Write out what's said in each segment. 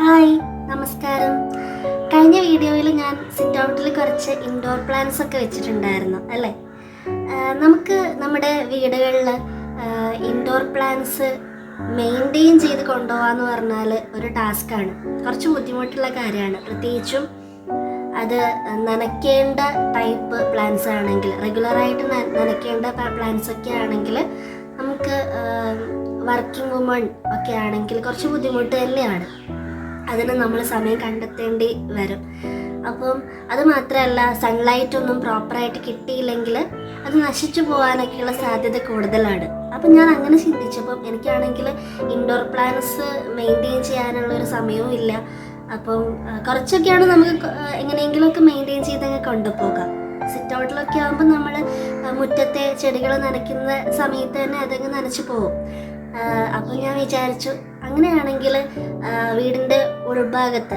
Hi, നമസ്കാരം. കഴിഞ്ഞ വീഡിയോയിൽ ഞാൻ സിറ്റ് ഔട്ടിൽ കുറച്ച് ഇൻഡോർ പ്ലാന്റ്സ് ഒക്കെ വെച്ചിട്ടുണ്ടായിരുന്നു അല്ലേ. നമുക്ക് നമ്മുടെ വീടുകളിൽ ഇൻഡോർ പ്ലാന്റ്സ് മെയിൻറ്റെയിൻ ചെയ്ത് കൊണ്ടുപോകാന്ന് പറഞ്ഞാൽ ഒരു ടാസ്ക്കാണ്, കുറച്ച് ബുദ്ധിമുട്ടുള്ള കാര്യമാണ്. പ്രത്യേകിച്ചും അത് നനയ്ക്കേണ്ട ടൈപ്പ് പ്ലാന്റ്സ് ആണെങ്കിൽ, റെഗുലറായിട്ട് നനയ്ക്കേണ്ട പ്ലാന്റ്സ് ഒക്കെ ആണെങ്കിൽ, നമുക്ക് വർക്കിംഗ് വുമൺ ഒക്കെ ആണെങ്കിൽ കുറച്ച് ബുദ്ധിമുട്ട് തന്നെയാണ്. അതിന് നമ്മൾ സമയം കണ്ടെത്തേണ്ടി വരും. അപ്പം അത് മാത്രമല്ല, സൺലൈറ്റ് ഒന്നും പ്രോപ്പറായിട്ട് കിട്ടിയില്ലെങ്കിൽ അത് നശിച്ചു പോകാനൊക്കെയുള്ള സാധ്യത കൂടുതലാണ്. അപ്പം ഞാൻ അങ്ങനെ ചിന്തിച്ചപ്പം എനിക്കാണെങ്കിൽ ഇൻഡോർ പ്ലാന്റ്സ് മെയിൻറ്റെയിൻ ചെയ്യാനുള്ളൊരു സമയവും ഇല്ല. അപ്പം കുറച്ചൊക്കെയാണ് നമുക്ക് എങ്ങനെയെങ്കിലുമൊക്കെ മെയിൻറ്റെയിൻ ചെയ്തങ്ങ് കൊണ്ടുപോകാം. സിറ്റ് ഔട്ടിലൊക്കെ ആകുമ്പോൾ നമ്മൾ മുറ്റത്തെ ചെടികൾ നനയ്ക്കുന്ന സമയത്ത് തന്നെ അതങ്ങ് നനച്ചു പോകും. അപ്പോൾ ഞാൻ വിചാരിച്ചു, അങ്ങനെയാണെങ്കിൽ വീടിൻ്റെ ഉൾഭാഗത്ത്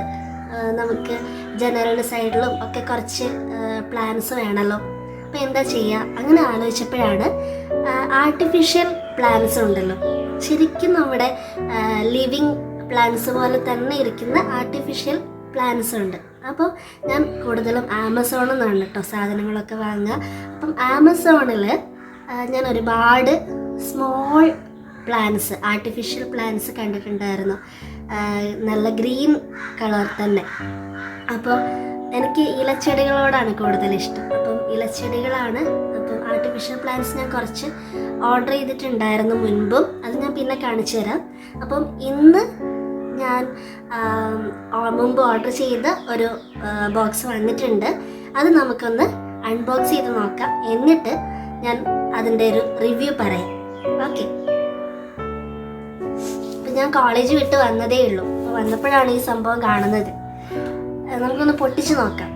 നമുക്ക് ജനലിൻ്റെ സൈഡിലും ഒക്കെ കുറച്ച് പ്ലാന്റ്സ് വേണമല്ലോ. അപ്പോൾ എന്താ ചെയ്യുക, അങ്ങനെ ആലോചിച്ചപ്പോഴാണ് ആർട്ടിഫിഷ്യൽ പ്ലാന്റ്സ് ഉണ്ടല്ലോ, ശരിക്കും നമ്മുടെ ലിവിങ് പ്ലാന്റ്സ് പോലെ തന്നെ ഇരിക്കുന്ന ആർട്ടിഫിഷ്യൽ പ്ലാന്റ്സ് ഉണ്ട്. അപ്പോൾ ഞാൻ കൂടുതലും ആമസോണിൽ നിന്നാണ് കേട്ടോ സാധനങ്ങളൊക്കെ വാങ്ങുക. അപ്പം ആമസോണിൽ ഞാൻ ഒരുപാട് സ്മോൾ പ്ലാന്റ്സ്, ആർട്ടിഫിഷ്യൽ പ്ലാന്റ്സ് കണ്ടിട്ടുണ്ടായിരുന്നു, നല്ല ഗ്രീൻ കളർ തന്നെ. അപ്പോൾ എനിക്ക് ഇലച്ചെടികളോടാണ് കൂടുതൽ ഇഷ്ടം. അപ്പം ഇലച്ചെടികളാണ്. അപ്പം ആർട്ടിഫിഷ്യൽ പ്ലാന്റ്സ് ഞാൻ കുറച്ച് ഓർഡർ ചെയ്തിട്ടുണ്ടായിരുന്നു മുൻപും, അത് ഞാൻ പിന്നെ കാണിച്ചു തരാം. അപ്പം ഇന്ന് ഞാൻ മുമ്പ് ഓർഡർ ചെയ്ത ഒരു ബോക്സ് വന്നിട്ടുണ്ട്. അത് നമുക്കൊന്ന് അൺബോക്സ് ചെയ്ത് നോക്കാം, എന്നിട്ട് ഞാൻ അതിൻ്റെ ഒരു റിവ്യൂ പറയാം. ഓക്കെ. ഞാൻ കോളേജ് വിട്ട് വന്നതേ ഉള്ളൂ. അപ്പോൾ വന്നപ്പോഴാണ് ഈ സംഭവം കാണുന്നത്. നമുക്കൊന്ന് പൊട്ടിച്ച് നോക്കാം.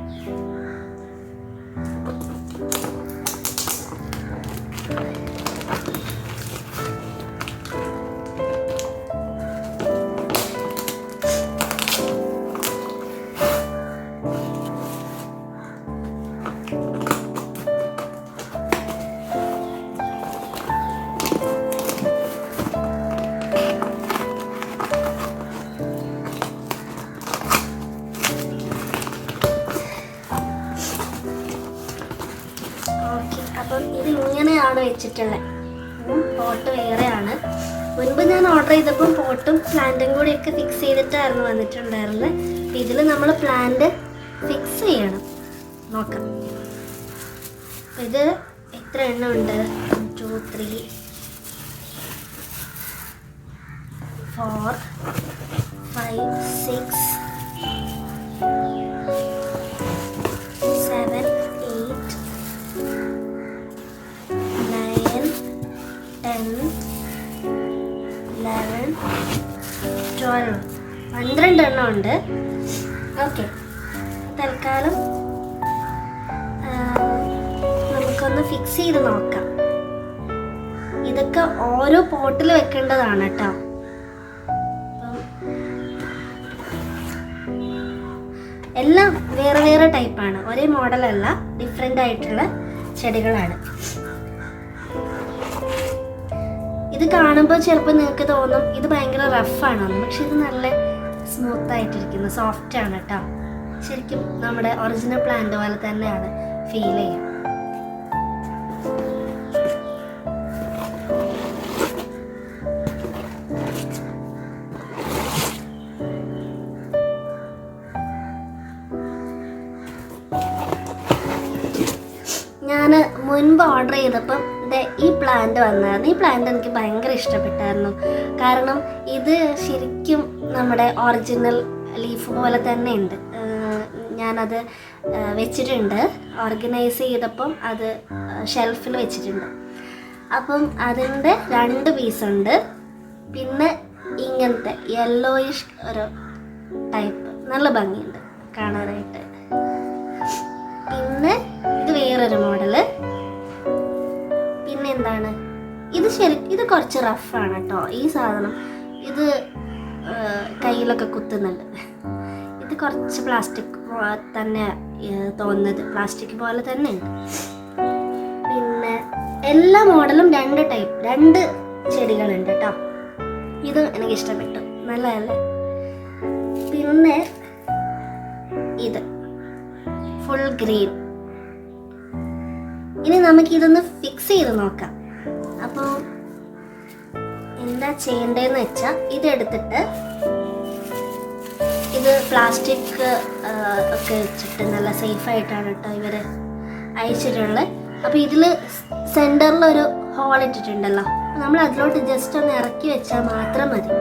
അപ്പം ഇത് ഇങ്ങനെയാണ് വെച്ചിട്ടുള്ളത്. പോട്ട് വേറെയാണ്. മുൻപ് ഞാൻ ഓർഡർ ചെയ്തപ്പം പോട്ടും പ്ലാന്റും കൂടിയൊക്കെ ഫിക്സ് ചെയ്തിട്ടായിരുന്നു വന്നിട്ടുണ്ടായിരുന്നത്. അപ്പം ഇതിൽ നമ്മൾ പ്ലാന്റ് ഫിക്സ് ചെയ്യണം. നോക്കാം ഇത് എത്ര എണ്ണം ഉണ്ട്. 1 2 3 4 5 6 7 8 9 10 11 12 12 എണ്ണം ഉണ്ട്. ഓക്കെ, തൽക്കാലം നമുക്കൊന്ന് ഫിക്സ് ചെയ്ത് നോക്കാം. ഇതൊക്കെ ഓരോ പോട്ടിൽ വെക്കേണ്ടതാണ് കേട്ടോ. എല്ലാം വേറെ വേറെ ടൈപ്പാണ്, ഒരേ മോഡലല്ല, ഡിഫറെൻ്റ് ആയിട്ടുള്ള ചെടികളാണ്. ഇത് കാണുമ്പോൾ ചിലപ്പോൾ നിങ്ങൾക്ക് തോന്നും ഇത് ഭയങ്കര റഫാണെന്ന്, പക്ഷെ ഇത് നല്ല സ്മൂത്ത് ആയിട്ടിരിക്കുന്നു, സോഫ്റ്റ് ആണ് കേട്ടോ. ശരിക്കും നമ്മുടെ ഒറിജിനൽ പ്ലാന്റ് പോലെ തന്നെയാണ് ഫീൽ ചെയ്യുക. ഞാൻ മുൻപ് ഓർഡർ ചെയ്തപ്പം ഈ പ്ലാന്റ് വന്നായിരുന്നു. ഈ പ്ലാന്റ് എനിക്ക് ഭയങ്കര ഇഷ്ടപ്പെട്ടായിരുന്നു. കാരണം ഇത് ശരിക്കും നമ്മുടെ ഒറിജിനൽ ലീഫ് പോലെ തന്നെ ഉണ്ട്. ഞാനത് വെച്ചിട്ടുണ്ട്, ഓർഗനൈസ് ചെയ്തപ്പം അത് ഷെൽഫിൽ വെച്ചിട്ടുണ്ട്. അപ്പം അതിൻ്റെ 2 പീസുണ്ട്. പിന്നെ ഇങ്ങനത്തെ യെല്ലോയിഷ് ഒരു ടൈപ്പ്, നല്ല ഭംഗിയുണ്ട് കാണാനായിട്ട്. പിന്നെ ഇത് വേറൊരു മോഡല്. പിന്നെ എന്താണ് ഇത്, ഇത് കുറച്ച് റഫാണ് കേട്ടോ ഈ സാധനം. ഇത് കയ്യിലൊക്കെ കുത്തുന്നുണ്ട്. ഇത് കുറച്ച് പ്ലാസ്റ്റിക് തന്നെ തോന്നുന്നത്, പ്ലാസ്റ്റിക് പോലെ തന്നെ ഉണ്ട്. പിന്നെ എല്ലാ മോഡലും 2 ചെടികളുണ്ട് കേട്ടോ. ഇത് എനിക്ക് ഇഷ്ടപ്പെട്ടു, നല്ലതല്ലേ. പിന്നെ ഇത് ഫുൾ ഗ്രീൻ. ഇനി നമുക്കിതൊന്ന് ഫിക്സ് ചെയ്ത് നോക്കാം. അപ്പോൾ എന്താ ചെയ്യേണ്ടതെന്ന് വെച്ചാൽ ഇതെടുത്തിട്ട് ഇത് പ്ലാസ്റ്റിക് ഒക്കെ വെച്ചിട്ട് നല്ല സേഫായിട്ടാണ് കേട്ടോ ഇവർ അയച്ചിട്ടുള്ളത്. അപ്പോൾ ഇതിൽ സെൻറ്ററിലൊരു ഹോൾ ഇട്ടിട്ടുണ്ടല്ലോ, നമ്മൾ അതിലോട്ട് ജസ്റ്റ് ഒന്ന് ഇറക്കി വെച്ചാൽ മാത്രം മതി.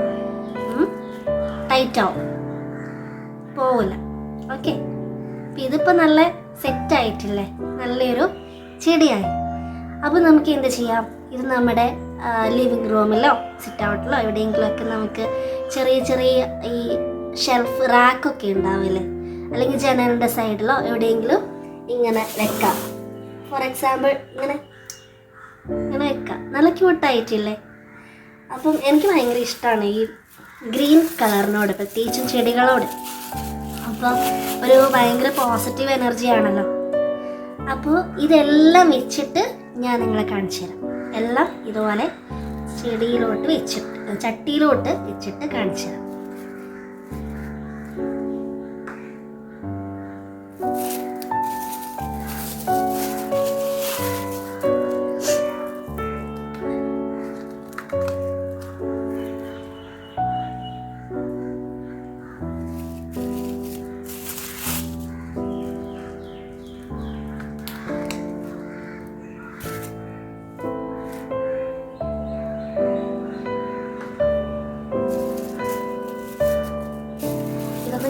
ടൈറ്റ് ആവും, പോവില്ല. ഓക്കെ, അപ്പം ഇതിപ്പോൾ നല്ല സെറ്റായിട്ടില്ലേ, നല്ലൊരു ചെടിയായി. അപ്പോൾ നമുക്ക് എന്ത് ചെയ്യാം, ഇത് നമ്മുടെ ലിവിങ് റൂമിലോ സിറ്റ് ഔട്ടിലോ എവിടെയെങ്കിലുമൊക്കെ നമുക്ക് ചെറിയ ചെറിയ ഈ ഷെൽഫ് റാക്കൊക്കെ ഉണ്ടാവില്ലേ, അല്ലെങ്കിൽ ജനലിൻ്റെ സൈഡിലോ എവിടെയെങ്കിലും ഇങ്ങനെ വെക്കാം. ഫോർ എക്സാമ്പിൾ ഇങ്ങനെ വെക്കാം. നല്ല ക്യൂട്ടായിട്ടില്ലേ? അപ്പം എനിക്ക് ഭയങ്കര ഇഷ്ടമാണ് ഈ ഗ്രീൻ കളറിനോട്, പ്രത്യേകിച്ചും ചെടികളോട്. അപ്പം ഒരു ഭയങ്കര പോസിറ്റീവ് എനർജിയാണല്ലോ. അപ്പോൾ ഇതെല്ലാം വെച്ചിട്ട് ഞാൻ നിങ്ങളെ കാണിച്ചു തരാം. എല്ലാം ഇതുപോലെ ചെടിയിലോട്ട് വെച്ചിട്ട് ചട്ടിയിലോട്ട് വെച്ചിട്ട് കാണിച്ചു തരാം.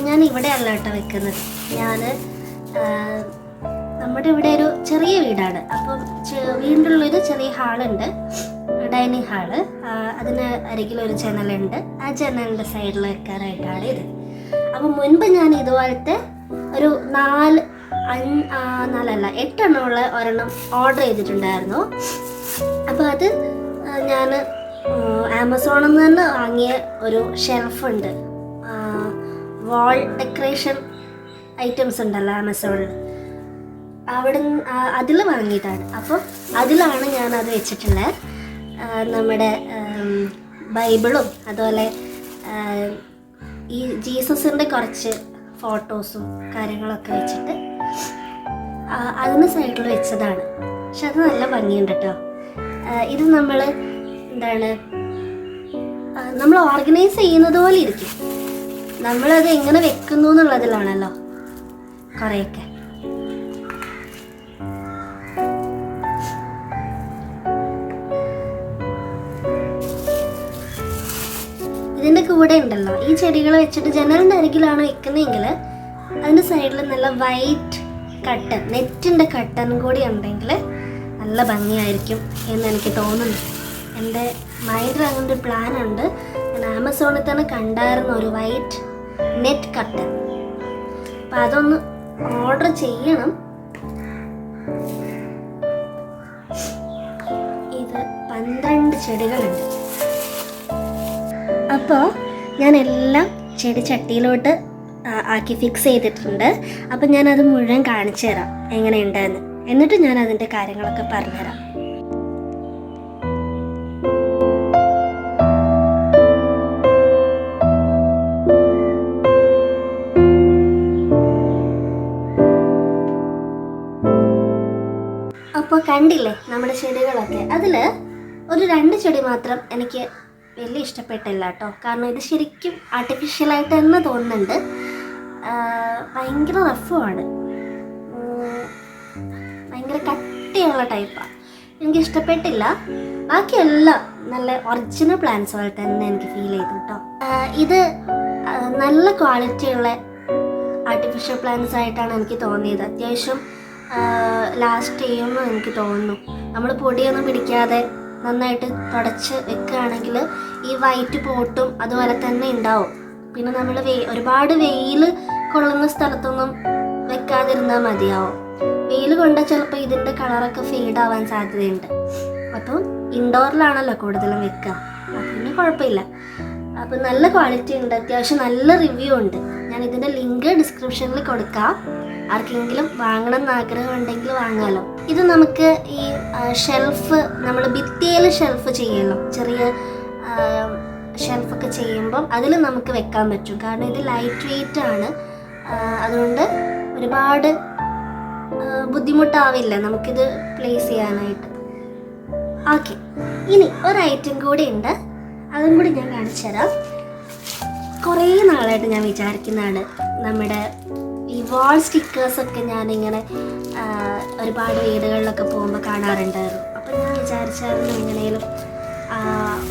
ഞാൻ ഇവിടെ അല്ല കേട്ടോ വെക്കുന്നത്. ഞാൻ നമ്മുടെ ഇവിടെ ഒരു ചെറിയ വീടാണ്. അപ്പം വീടിനുള്ളൊരു ചെറിയ ഹാളുണ്ട്, ഡൈനിങ് ഹാള്. അതിന് അരികിലൊരു ജനലുണ്ട്. ആ ജനലിൻ്റെ സൈഡിൽ വെക്കാനായിട്ടാണ് ഇത്. അപ്പം മുൻപ് ഞാൻ ഇതുപോലത്തെ ഒരു 8 എണ്ണമുള്ള ഒരെണ്ണം ഓർഡർ ചെയ്തിട്ടുണ്ടായിരുന്നു. അപ്പോൾ അത് ഞാൻ ആമസോണിൽ നിന്ന് തന്നെ വാങ്ങിയ ഒരു ഷെൽഫുണ്ട്, വാൾ ഡെക്കറേഷൻ ഐറ്റംസ് ഉണ്ടല്ലോ ആമസോണിൽ, അതിൽ വാങ്ങിയതാണ്. അപ്പോൾ അതിലാണ് ഞാനത് വെച്ചിട്ടുള്ളത്. നമ്മുടെ ബൈബിളും അതുപോലെ ഈ ജീസസിൻ്റെ കുറച്ച് ഫോട്ടോസും കാര്യങ്ങളൊക്കെ വെച്ചിട്ട് അതിന് സൈഡിൽ വെച്ചതാണ്. പക്ഷെ അത് നല്ല ഭംഗിയുണ്ട് കേട്ടോ. ഇത് നമ്മൾ ഓർഗനൈസ് ചെയ്യുന്നത് പോലെ ഇരിക്കും. നമ്മളത് എങ്ങനെ വെക്കുന്നു എന്നുള്ളതിലാണല്ലോ കുറേയൊക്കെ. ഇതിൻ്റെ കൂടെ ഉണ്ടല്ലോ ഈ ചെടികൾ വെച്ചിട്ട് ജനലിൻ്റെ അരികിലാണ് വെക്കുന്നതെങ്കിൽ അതിൻ്റെ സൈഡിൽ നല്ല വൈറ്റ് കട്ടൻ, നെറ്റിൻ്റെ കട്ടൻ കൂടി ഉണ്ടെങ്കിൽ നല്ല ഭംഗിയായിരിക്കും എന്ന് എനിക്ക് തോന്നുന്നു. എൻ്റെ മൈൻഡിൽ അങ്ങനെ ഒരു പ്ലാൻ ഉണ്ട്. ഞാൻ ആമസോണിൽ തന്നെ കണ്ടായിരുന്നു ഒരു വൈറ്റ് നെറ്റ് കട്ടൻ. അപ്പം അതൊന്ന് ഓർഡർ ചെയ്യണം. ഇത് 12 ചെടികളുണ്ട്. അപ്പോൾ ഞാൻ എല്ലാം ചെടി ചട്ടിയിലോട്ട് ആക്കി ഫിക്സ് ചെയ്തിട്ടുണ്ട്. അപ്പം ഞാനത് മുഴുവൻ കാണിച്ചു തരാം എങ്ങനെയുണ്ടെന്ന്. എന്നിട്ട് ഞാൻ അതിൻ്റെ കാര്യങ്ങളൊക്കെ പറഞ്ഞുതരാം. അപ്പോൾ കണ്ടില്ലേ നമ്മുടെ ചെടികളൊക്കെ. അതിൽ ഒരു 2 ചെടി മാത്രം എനിക്ക് വലിയ ഇഷ്ടപ്പെട്ടില്ല കേട്ടോ. കാരണം ഇത് ശരിക്കും ആർട്ടിഫിഷ്യലായിട്ട് തന്നെ തോന്നുന്നുണ്ട്. ഭയങ്കര റഫുമാണ്, ഭയങ്കര കട്ടിയുള്ള ടൈപ്പാണ്. എനിക്ക് ഇഷ്ടപ്പെട്ടില്ല. ബാക്കിയെല്ലാം നല്ല ഒറിജിനൽ പ്ലാന്റ്സ് പോലെ തന്നെ എനിക്ക് ഫീൽ ചെയ്തു കേട്ടോ. ഇത് നല്ല ക്വാളിറ്റിയുള്ള ആർട്ടിഫിഷ്യൽ പ്ലാന്റ്സ് ആയിട്ടാണ് എനിക്ക് തോന്നിയത്. അത്യാവശ്യം ലാസ്റ്റ് ചെയ്യുമെന്ന് എനിക്ക് തോന്നുന്നു. നമ്മൾ പൊടിയൊന്നും പിടിക്കാതെ നന്നായിട്ട് തുടച്ച് വെക്കുകയാണെങ്കിൽ ഈ വൈറ്റ് പോട്ടും അതുപോലെ തന്നെ ഉണ്ടാവും. പിന്നെ നമ്മൾ ഒരുപാട് വെയിൽ കൊള്ളുന്ന സ്ഥലത്തൊന്നും വെക്കാതിരുന്നാൽ മതിയാവും. വെയിൽ കൊണ്ടാൽ ചിലപ്പോൾ ഇതിൻ്റെ കളറൊക്കെ ഫെയ്ഡാവാൻ സാധ്യതയുണ്ട്. അപ്പം ഇൻഡോറിലാണല്ലോ കൂടുതലും വെക്കുക, പിന്നെ കുഴപ്പമില്ല. അപ്പം നല്ല ക്വാളിറ്റി ഉണ്ട്, അത്യാവശ്യം നല്ല റിവ്യൂ ഉണ്ട്. ഞാൻ ഇതിൻ്റെ ലിങ്ക് ഡിസ്ക്രിപ്ഷനിൽ കൊടുക്കാം. ആർക്കെങ്കിലും വാങ്ങണം എന്ന് ആഗ്രഹം ഉണ്ടെങ്കിൽ വാങ്ങാമല്ലോ. ഇത് നമുക്ക് ഈ ഷെൽഫ്, നമ്മൾ ഭിത്തിയിൽ ഷെൽഫ് ചെയ്യുമല്ലോ, ചെറിയ ഷെൽഫൊക്കെ ചെയ്യുമ്പം അതിൽ നമുക്ക് വെക്കാൻ പറ്റും. കാരണം ഇത് ലൈറ്റ് വെയിറ്റ് ആണ്, അതുകൊണ്ട് ഒരുപാട് ബുദ്ധിമുട്ടാവില്ല നമുക്കിത് പ്ലേസ് ചെയ്യാനായിട്ട്. ഓക്കെ, ഇനി ഒരു ഐറ്റം കൂടി ഉണ്ട്, അതും കൂടി ഞാൻ കാണിച്ചു തരാം. കുറേ നാളായിട്ട് ഞാൻ വിചാരിക്കുന്നതാണ്, നമ്മുടെ ഈ വാൾ സ്റ്റിക്കേഴ്സൊക്കെ ഞാനിങ്ങനെ ഒരുപാട് വീടുകളിലൊക്കെ പോകുമ്പോൾ കാണാറുണ്ടായിരുന്നു. അപ്പോൾ ഞാൻ വിചാരിച്ചായിരുന്നു എങ്ങനെയും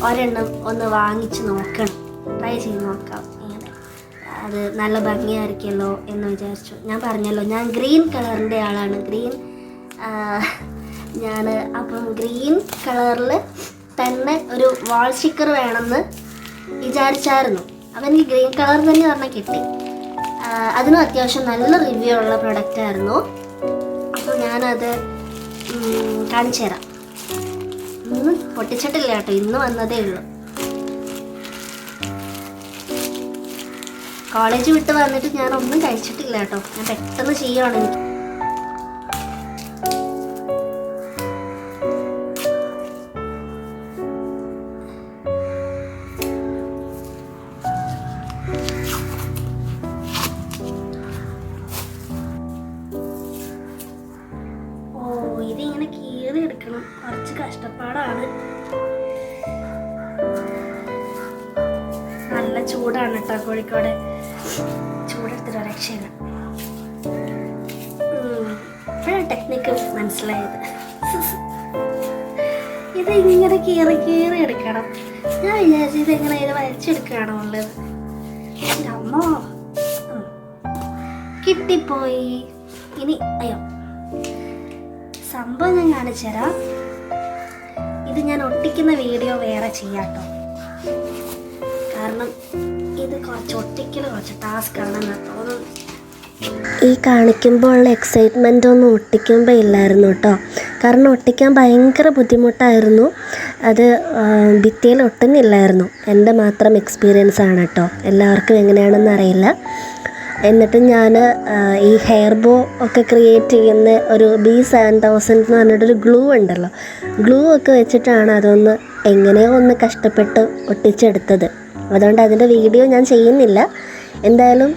ഒരെണ്ണം ഒന്ന് വാങ്ങിച്ച് നോക്കണം, ട്രൈ ചെയ്ത് നോക്കാം. ഇങ്ങനെ അത് നല്ല ഭംഗിയായിരിക്കുമല്ലോ എന്ന് വിചാരിച്ചു. ഞാൻ പറഞ്ഞല്ലോ ഞാൻ ഗ്രീൻ കളറിൻ്റെ ആളാണ്. അപ്പം ഗ്രീൻ കളറിൽ തന്നെ ഒരു വാൾ സ്റ്റിക്കർ വേണമെന്ന് വിചാരിച്ചായിരുന്നു. അപ്പം എനിക്ക് ഗ്രീൻ കളർ തന്നെ പറഞ്ഞാൽ കിട്ടി. അതിനും അത്യാവശ്യം നല്ല റിവ്യൂ ഉള്ള പ്രൊഡക്റ്റായിരുന്നു. അപ്പോൾ ഞാനത് കാണിച്ചു തരാം. ഇന്ന് പൊട്ടിച്ചിട്ടില്ല കേട്ടോ, ഇന്ന് വന്നതേ ഉള്ളൂ. കോളേജ് വിട്ട് വന്നിട്ട് ഞാനൊന്നും കഴിച്ചിട്ടില്ല കേട്ടോ, ഞാൻ പെട്ടെന്ന് ചെയ്യുവാണ്. എനിക്ക് ഇതിങ്ങനെ കീറി എടുക്കണം, കുറച്ച് കഷ്ടപ്പാടാണ്. നല്ല ചൂടാണ് കേട്ടോ കോഴിക്കോട്, ചൂടെടുത്തിട്ട് രക്ഷയില്ല. ഇപ്പോഴാണ് ടെക്നിക്ക് മനസ്സിലായത്. ഇത് ഇങ്ങനെ കീറി എടുക്കണം. ഞാൻ വിചാരിച്ചു ഇതെങ്ങനെ ഇത് വലിച്ചെടുക്കുകയാണോ ഉള്ളത്. അമ്മോ, കിട്ടിപ്പോയി. ഇനി അയ്യോ, സംഭവം ഞാൻ കാണിച്ചു തരാം. ഇത് ഞാൻ ഒട്ടിക്കുന്ന വീഡിയോ വേറെ ചെയ്യാട്ടോ, കാരണം ഇത് കുറച്ച് ടാസ്ക് ആണെന്ന് തോന്നുന്നു. ഈ കാണിക്കുമ്പോൾ ഉള്ള എക്സൈറ്റ്മെൻ്റ് ഒന്നും ഒട്ടിക്കുമ്പോൾ ഇല്ലായിരുന്നു കേട്ടോ, കാരണം ഒട്ടിക്കാൻ ഭയങ്കര ബുദ്ധിമുട്ടായിരുന്നു. അത് ഭിത്തിയിൽ ഒട്ടുന്നില്ലായിരുന്നു. എൻ്റെ മാത്രം എക്സ്പീരിയൻസ് ആണ് കേട്ടോ, എല്ലാവർക്കും എങ്ങനെയാണെന്ന് അറിയില്ല. എന്നിട്ട് ഞാൻ ഈ ഹെയർ ബോ ഒക്കെ ക്രിയേറ്റ് ചെയ്യുന്ന ഒരു B7000 എന്ന് പറഞ്ഞിട്ടൊരു ഗ്ലൂ ഉണ്ടല്ലോ, ഗ്ലൂ ഒക്കെ വെച്ചിട്ടാണ് അതൊന്ന് എങ്ങനെയോ ഒന്ന് കഷ്ടപ്പെട്ട് ഒട്ടിച്ചെടുത്തത്. അതുകൊണ്ട് അതിൻ്റെ വീഡിയോ ഞാൻ ചെയ്യുന്നില്ല. എന്തായാലും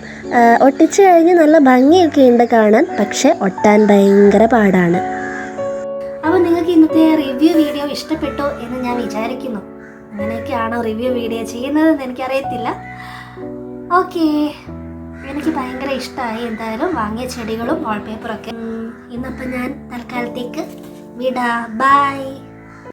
ഒട്ടിച്ച് കഴിഞ്ഞ് നല്ല ഭംഗിയൊക്കെ ഉണ്ട് കാണാൻ, പക്ഷെ ഒട്ടാൻ ഭയങ്കര പാടാണ്. അപ്പോൾ നിങ്ങൾക്ക് ഇന്നത്തെ റിവ്യൂ വീഡിയോ ഇഷ്ടപ്പെട്ടോ എന്ന് ഞാൻ വിചാരിക്കുന്നു. അങ്ങനെയൊക്കെയാണോ റിവ്യൂ വീഡിയോ ചെയ്യുന്നതെന്ന് എനിക്കറിയത്തില്ല. ഓക്കേ, എനിക്ക് ഭയങ്കര ഇഷ്ടമായി. എന്തായാലും വാങ്ങിയ ചെടികളും വാൾപേപ്പറൊക്കെ. ഇന്നപ്പം ഞാൻ തൽക്കാലത്തേക്ക് വിടാം. ബൈ.